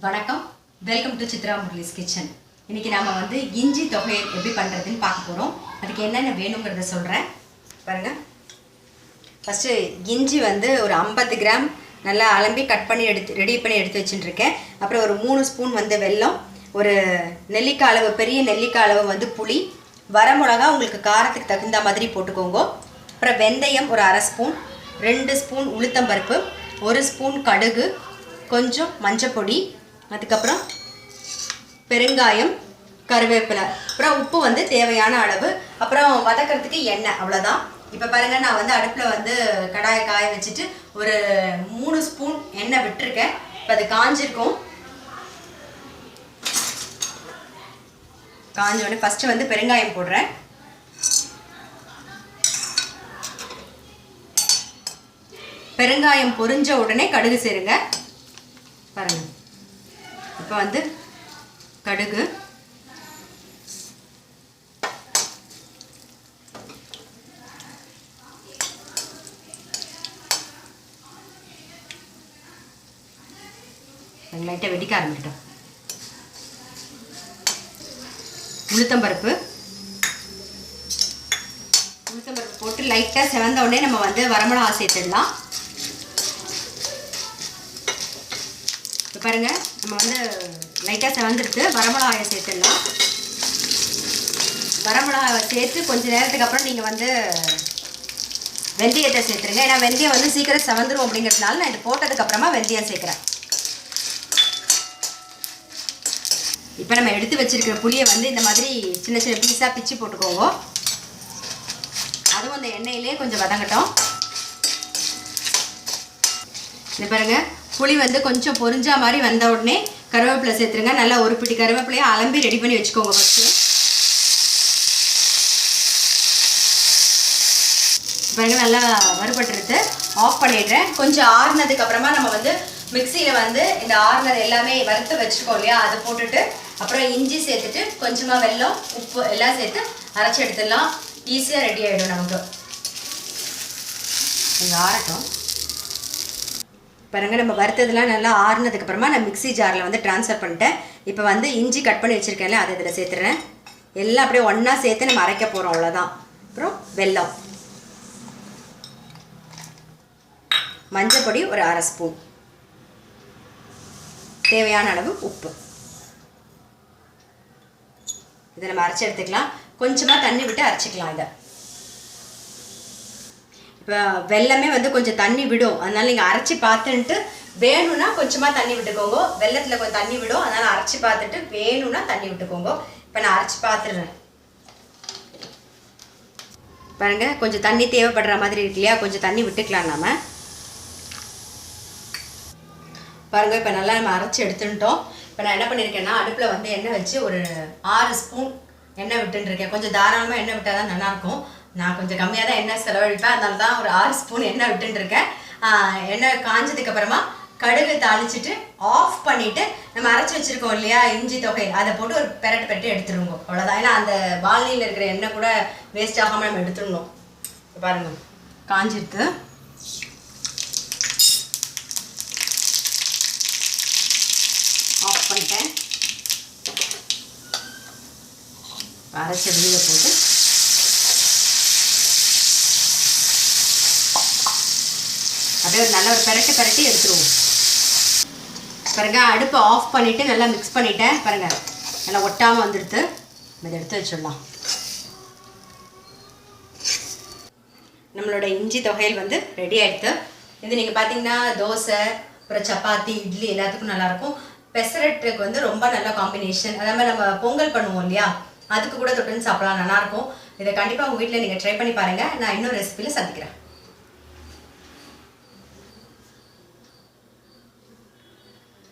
வணக்கம், welcome to Chitra Murali's kitchen. இன்றைக்கி நாம் வந்து இஞ்சி தொகையல் எப்படி பண்ணுறதுன்னு பார்க்க போகிறோம். அதுக்கு என்னென்ன வேணுங்கிறத சொல்கிறேன் பாருங்கள். ஃபஸ்ட்டு இஞ்சி வந்து ஒரு 50 கிராம் நல்லா அலம்பி கட் பண்ணி ரெடி பண்ணி எடுத்து வச்சுட்டுருக்கேன். அப்புறம் ஒரு 3 ஸ்பூன் வந்து வெல்லம், ஒரு நெல்லிக்காய் அளவு பெரிய நெல்லிக்காய் அளவு வந்து புளி, வரமிளகா உங்களுக்கு காரத்துக்கு தகுந்த மாதிரி போட்டுக்கோங்க. அப்புறம் வெந்தயம் ஒரு 1/2 ஸ்பூன், 2 ஸ்பூன் உளுத்தம்பருப்பு, 1 ஸ்பூன் கடுகு, கொஞ்சம் மஞ்சப்பொடி, அதுக்கப்புறம் பெருங்காயம், கருவேப்பிலை, அப்புறம் உப்பு வந்து தேவையான அளவு, அப்புறம் வதக்கிறதுக்கு எண்ணெய், அவ்வளோதான். இப்போ பாருங்கள், நான் வந்து அடுப்பில் வந்து கடாயை காய வச்சுட்டு ஒரு 3 ஸ்பூன் எண்ணெய் விட்டுருக்கேன். இப்போ அது காஞ்சிருக்கும். காஞ்சோடனே ஃபஸ்ட்டு வந்து பெருங்காயம் போடுறேன். பெருங்காயம் பொரிஞ்ச உடனே கடுகு சேருங்க. பாருங்கள், இப்போ வந்து கடுகு, லைட்டாக வெடிக்க ஆரம்பிக்கிட்டோம். உளுத்தம்பருப்பு போட்டு லைட்டாக செவந்த உடனே நம்ம வந்து வரமிளகா சேர்த்துடலாம். இப்போ பாருங்கள், நம்ம வந்து லைட்டாக செவந்துடுத்து வரமிளகாயை சேர்த்துடலாம். வரமிளகாவை சேர்த்து கொஞ்சம் நேரத்துக்கு அப்புறம் நீங்கள் வந்து வெந்தயத்தை சேர்த்துருங்க. ஏன்னா வெந்தயம் வந்து சீக்கிரம் செவந்துடும் அப்படிங்கிறதுனால நான் இது போட்டதுக்கப்புறமா வெந்தயம் சேர்க்குறேன். இப்போ நம்ம எடுத்து வச்சுருக்கிற புளியை வந்து இந்த மாதிரி சின்ன சின்ன பீஸாக பிச்சு போட்டுக்கோங்க. அதுவும் அந்த எண்ணெயிலே கொஞ்சம் வதங்கட்டும். இது பாருங்கள், புளி வந்து கொஞ்சம் பொரிஞ்சா மாதிரி வந்த உடனே கருவேப்பிலை சேர்த்துருங்க. நல்லா ஒரு பிடி கருவேப்பிலையை அலம்பி ரெடி பண்ணி வச்சுக்கோங்க. ஃபஸ்ட்டு பாருங்கள், நல்லா வறுபட்டுருது. ஆஃப் பண்ணிடுறேன். கொஞ்சம் ஆறுனதுக்கு அப்புறமா நம்ம வந்து மிக்சியில் வந்து இந்த ஆறுனது எல்லாமே வறுத்து வச்சுக்கோம் இல்லையா, அதை போட்டுட்டு அப்புறம் இஞ்சி சேர்த்துட்டு கொஞ்சமாக வெல்லம், உப்பு எல்லாம் சேர்த்து அரைச்சி எடுத்துடலாம். ஈஸியாக ரெடி ஆகிடும் நமக்கு. கொஞ்சம் ஆறட்டும். பாருங்கள், நம்ம வறுத்ததெல்லாம் நல்லா ஆறுனதுக்கப்புறமா நான் மிக்சி ஜாரில் வந்து ட்ரான்ஸ்ஃபர் பண்ணிட்டேன். இப்போ வந்து இஞ்சி கட் பண்ணி வச்சுருக்கேன்ல, அதை இதில் சேர்த்துறேன். எல்லாம் அப்படியே ஒன்றா சேர்த்து நம்ம அரைக்க போகிறோம், அவ்வளோதான். அப்புறம் வெல்லம், மஞ்சள் பொடி ஒரு 1/2 ஸ்பூன், தேவையான அளவு உப்பு, இதை நம்ம அரைச்சி எடுத்துக்கலாம். கொஞ்சமாக தண்ணி விட்டு அரைச்சிக்கலாம். இதை இப்போ வெல்லமே வந்து கொஞ்சம் தண்ணி விடும், அதனால் நீங்கள் அரைச்சி பார்த்துன்ட்டு வேணும்னா கொஞ்சமாக தண்ணி விட்டுக்கோங்க. வெல்லத்தில் கொஞ்சம் தண்ணி விடும், அதனால் அரைச்சி பார்த்துட்டு வேணும்னா தண்ணி விட்டுக்கோங்க. இப்போ நான் அரைச்சி பார்த்துடுறேன். பாருங்கள், கொஞ்சம் தண்ணி தேவைப்படுற மாதிரி இருக்கு இல்லையா, கொஞ்சம் தண்ணி விட்டுக்கலாம் நாம். பாருங்கள், இப்போ நல்லா நம்ம அரைச்சி எடுத்துட்டோம். இப்போ நான் என்ன பண்ணியிருக்கேன்னா, அடுப்பில் வந்து எண்ணெய் வச்சு ஒரு 6 ஸ்பூன் எண்ணெய் விட்டுருக்கேன். கொஞ்சம் தாராளமாக எண்ணெய் விட்டால் தான் நல்லாயிருக்கும். நான் கொஞ்சம் கம்மியாக தான் எண்ணெய் செலவழிப்பேன், அதனால தான் ஒரு 6 ஸ்பூன் எண்ணெய் விட்டுருக்கேன். எண்ணெய் காஞ்சதுக்கப்புறமா கடுகு தாளிச்சிட்டு ஆஃப் பண்ணிவிட்டு நம்ம அரைச்சி வச்சுருக்கோம் இல்லையா இஞ்சி தொகை, அதை போட்டு ஒரு பெரட்டு எடுத்துருவோம், அவ்வளோதான். ஏன்னா அந்த பால்னியில் இருக்கிற எண்ணெய் கூட வேஸ்ட் ஆகாமல் நம்ம எடுத்துடணும். பாருங்கள், காஞ்சிருக்கு. ஆஃப் பண்ணிட்டேன். அரைச்ச வெளியே போட்டு அப்படியே ஒரு நல்ல ஒரு பெரட்டி எடுத்துருவோம். பாருங்க, அடுப்பை ஆஃப் பண்ணிவிட்டு நல்லா மிக்ஸ் பண்ணிட்டேன். பாருங்கள், நல்லா ஒட்டாமல் வந்துடுத்து. இதை எடுத்து வச்சிடலாம். நம்மளோட இஞ்சி தொகையில் வந்து ரெடி ஆகிடுது. இது நீங்கள் பார்த்தீங்கன்னா தோசை, அப்புறம் சப்பாத்தி, இட்லி எல்லாத்துக்கும் நல்லாயிருக்கும். பெசரட்டுக்கு வந்து ரொம்ப நல்ல காம்பினேஷன். அதே மாதிரி நம்ம பொங்கல் பண்ணுவோம் இல்லையா, அதுக்கு கூட தொட்டுன்னு சாப்பிடலாம், நல்லாயிருக்கும். இதை கண்டிப்பாக உங்கள் வீட்டில் நீங்கள் ட்ரை பண்ணி பாருங்கள். நான் இன்னொரு ரெசிபியில் சந்திக்கிறேன்.